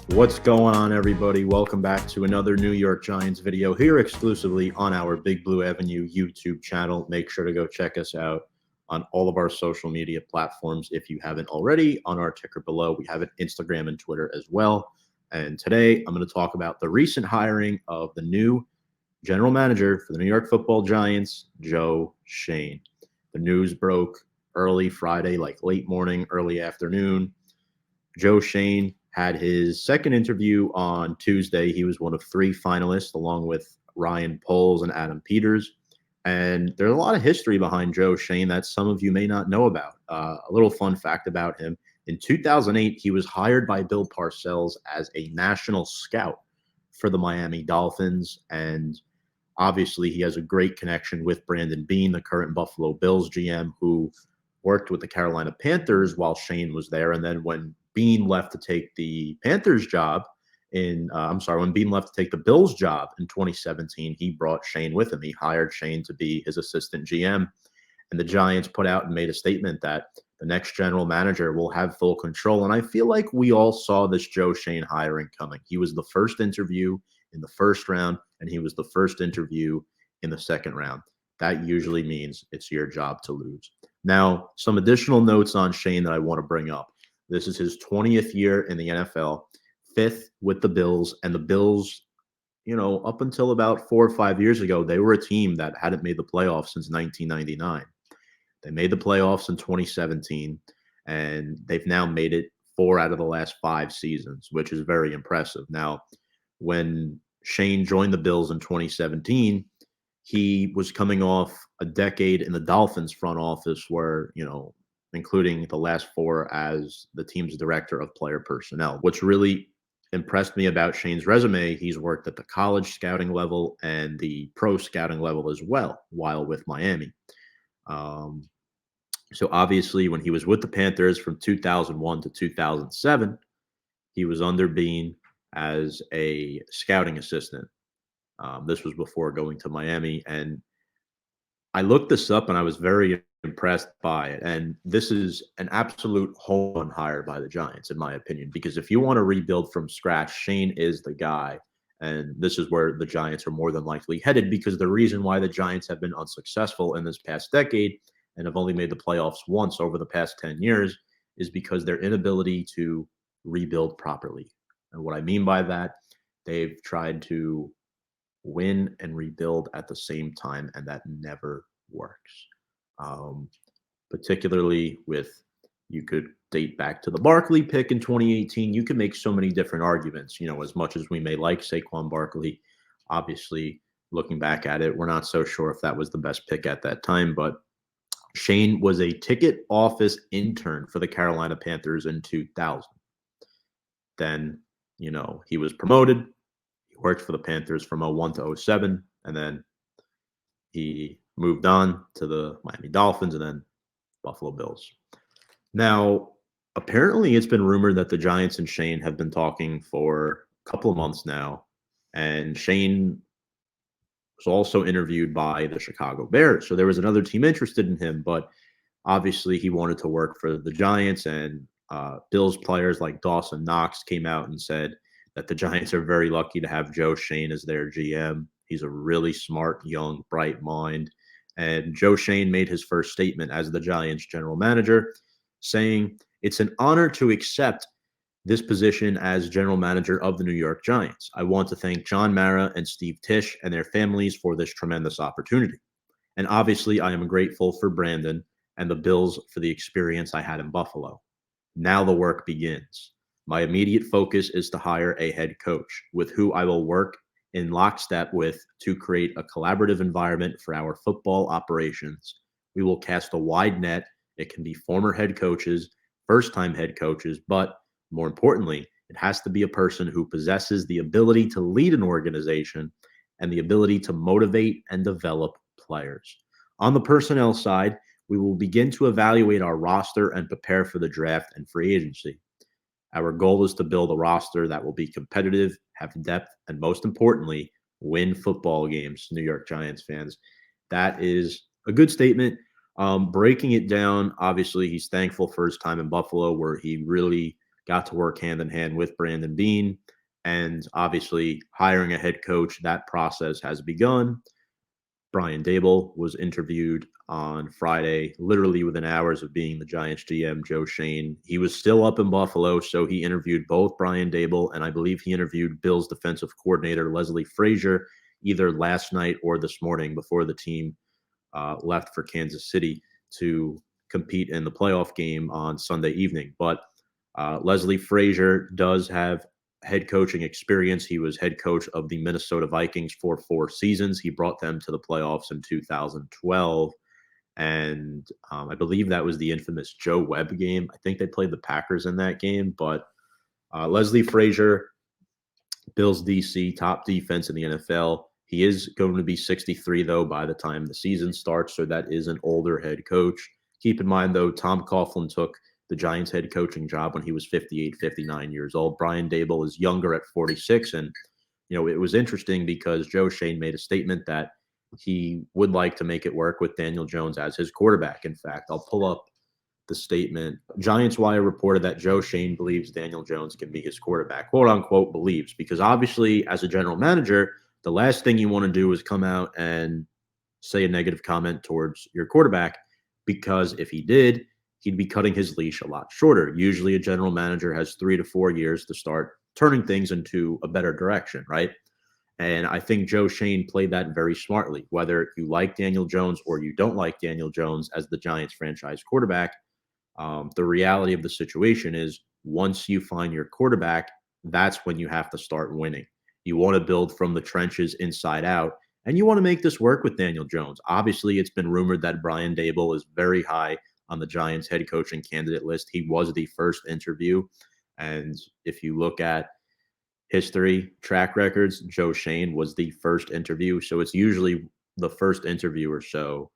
What's going on, everybody? Welcome back to another New York Giants video here exclusively on our Big Blue Avenue YouTube channel. Make sure to go check us out on all of our social media platforms if you haven't already. On our ticker below, we have an Instagram and Twitter as well. And today I'm going to talk about the recent hiring of the new general manager for the New York Football Giants, Joe Schoen. The news broke early Friday, like late morning, early afternoon. Joe Schoen had his second interview on Tuesday. He was one of three finalists, along with Ryan Poles and Adam Peters. And there's a lot of history behind Joe Schoen that some of you may not know about. A little fun fact about him. In 2008, he was hired by Bill Parcells as a national scout for the Miami Dolphins. And obviously, he has a great connection with Brandon Beane, the current Buffalo Bills GM, who worked with the Carolina Panthers while Schoen was there. And then when Beane left to take the Panthers job when Beane left to take the Bills job in 2017, he brought Schoen with him. He hired Schoen to be his assistant GM. And the Giants put out and made a statement that the next general manager will have full control. And I feel like we all saw this Joe Schoen hiring coming. He was the first interview in the first round, and he was the first interview in the second round. That usually means it's your job to lose. Now, some additional notes on Schoen that I want to bring up. This is his 20th year in the NFL, fifth with the Bills. And the Bills, up until about 4 or 5 years ago, they were a team that hadn't made the playoffs since 1999. They made the playoffs in 2017, and they've now made it 4 out of the last 5 seasons, which is very impressive. Now, when Schoen joined the Bills in 2017, he was coming off a decade in the Dolphins front office where, including the last 4 as the team's director of player personnel. What's really impressed me about Schoen's resume, he's worked at the college scouting level and the pro scouting level as well while with Miami. So obviously when he was with the Panthers from 2001 to 2007, he was under Beane as a scouting assistant. This was before going to Miami. And I looked this up and I was very impressed by it. And this is an absolute home run hire by the Giants, in my opinion, because if you want to rebuild from scratch, Schoen is the guy. And this is where the Giants are more than likely headed, because the reason why the Giants have been unsuccessful in this past decade and have only made the playoffs once over the past 10 years is because their inability to rebuild properly. And what I mean by that, they've tried to win and rebuild at the same time, and that never works. Particularly with, you could date back to the Barkley pick in 2018. You can make so many different arguments, as much as we may like Saquon Barkley. Obviously, looking back at it, we're not so sure if that was the best pick at that time, but Schoen was a ticket office intern for the Carolina Panthers in 2000. Then, he was promoted. He worked for the Panthers from 01 to 07, and then he moved on to the Miami Dolphins and then Buffalo Bills. Now, apparently it's been rumored that the Giants and Schoen have been talking for a couple of months now, and Schoen was also interviewed by the Chicago Bears. So there was another team interested in him, but obviously he wanted to work for the Giants, and Bills players like Dawson Knox came out and said that the Giants are very lucky to have Joe Schoen as their GM. He's a really smart, young, bright mind. And Joe Schoen made his first statement as the Giants general manager, saying, "It's an honor to accept this position as general manager of the New York Giants. I want to thank John Mara and Steve Tisch and their families for this tremendous opportunity. And obviously, I am grateful for Brandon and the Bills for the experience I had in Buffalo. Now the work begins. My immediate focus is to hire a head coach with who I will work in lockstep with to create a collaborative environment for our football operations. We will cast a wide net. It can be former head coaches, first-time head coaches, but more importantly, it has to be a person who possesses the ability to lead an organization and the ability to motivate and develop players. On the personnel side, we will begin to evaluate our roster and prepare for the draft and free agency. Our goal is to build a roster that will be competitive, have depth, and most importantly, win football games, New York Giants fans." That is a good statement. Breaking it down, obviously, he's thankful for his time in Buffalo, where he really got to work hand in hand with Brandon Beane, and obviously hiring a head coach. That process has begun. Brian Daboll was interviewed on Friday, literally within hours of being the Giants GM, Joe Schoen. He was still up in Buffalo, so he interviewed both Brian Daboll and I believe he interviewed Bills defensive coordinator Leslie Frazier either last night or this morning before the team left for Kansas City to compete in the playoff game on Sunday evening. But Leslie Frazier does have head coaching experience. He was head coach of the Minnesota Vikings for 4 seasons. He brought them to the playoffs in 2012. And I believe that was the infamous Joe Webb game. I think they played the Packers in that game. But Leslie Frazier, Bills DC, top defense in the NFL. He is going to be 63, though, by the time the season starts. So that is an older head coach. Keep in mind, though, Tom Coughlin took the Giants head coaching job when he was 58, 59 years old. Brian Daboll is younger at 46. And, it was interesting because Joe Schoen made a statement that he would like to make it work with Daniel Jones as his quarterback. In fact, I'll pull up the statement. Giants Wire reported that Joe Schoen believes Daniel Jones can be his quarterback, quote unquote, believes, because obviously as a general manager, the last thing you want to do is come out and say a negative comment towards your quarterback, because if he did, he'd be cutting his leash a lot shorter. Usually a general manager has 3 to 4 years to start turning things into a better direction, right? And I think Joe Schoen played that very smartly. Whether you like Daniel Jones or you don't like Daniel Jones as the Giants franchise quarterback, the reality of the situation is once you find your quarterback, that's when you have to start winning. You want to build from the trenches inside out, and you want to make this work with Daniel Jones. Obviously, it's been rumored that Brian Daboll is very high on the Giants head coaching candidate list. He was the first interview. And if you look at history, track records, Joe Schoen was the first interview. So it's usually the first interview or so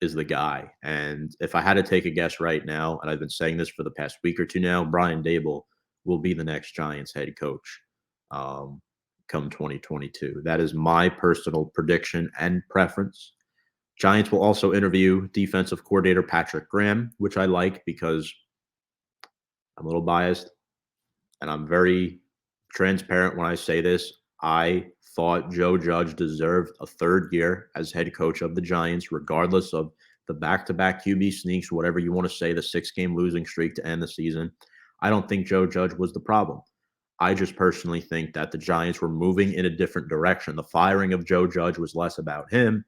is the guy. And if I had to take a guess right now, and I've been saying this for the past week or two now, Brian Daboll will be the next Giants head coach come 2022. That is my personal prediction and preference. Giants will also interview defensive coordinator Patrick Graham, which I like because I'm a little biased and I'm very transparent when I say this. I thought Joe Judge deserved a 3rd year as head coach of the Giants, regardless of the back-to-back QB sneaks, whatever you want to say, the 6-game losing streak to end the season. I don't think Joe Judge was the problem. I just personally think that the Giants were moving in a different direction. The firing of Joe Judge was less about him,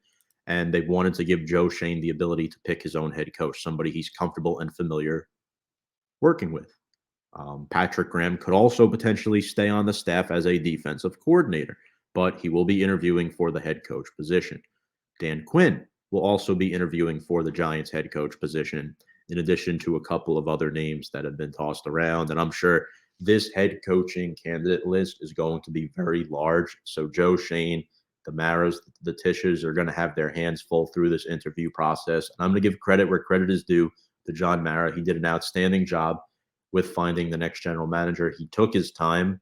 and they wanted to give Joe Schoen the ability to pick his own head coach, somebody he's comfortable and familiar working with. Patrick Graham could also potentially stay on the staff as a defensive coordinator, but he will be interviewing for the head coach position. Dan Quinn will also be interviewing for the Giants head coach position, in addition to a couple of other names that have been tossed around. And I'm sure this head coaching candidate list is going to be very large. So Joe Schoen, the Maras, the Tisches are going to have their hands full through this interview process. And I'm going to give credit where credit is due to John Mara. He did an outstanding job with finding the next general manager. He took his time.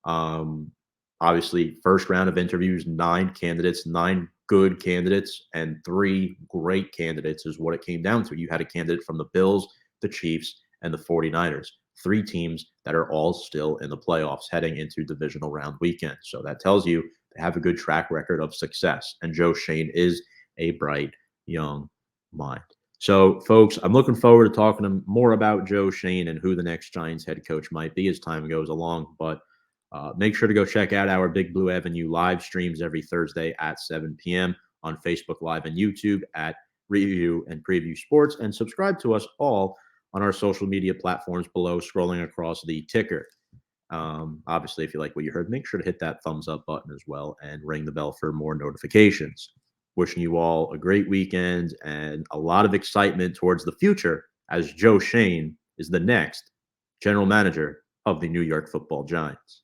Obviously, first round of interviews, 9 candidates, 9 good candidates, and 3 great candidates is what it came down to. You had a candidate from the Bills, the Chiefs, and the 49ers. 3 teams that are all still in the playoffs heading into divisional round weekend. So that tells you they have a good track record of success. And Joe Schoen is a bright young mind. So, folks, I'm looking forward to talking to more about Joe Schoen and who the next Giants head coach might be as time goes along. But make sure to go check out our Big Blue Avenue live streams every Thursday at 7 p.m. on Facebook Live and YouTube at Review and Preview Sports, and subscribe to us all on our social media platforms below, scrolling across the ticker. Obviously, if you like what you heard, make sure to hit that thumbs up button as well and ring the bell for more notifications. Wishing you all a great weekend and a lot of excitement towards the future as Joe Schoen is the next general manager of the New York Football Giants.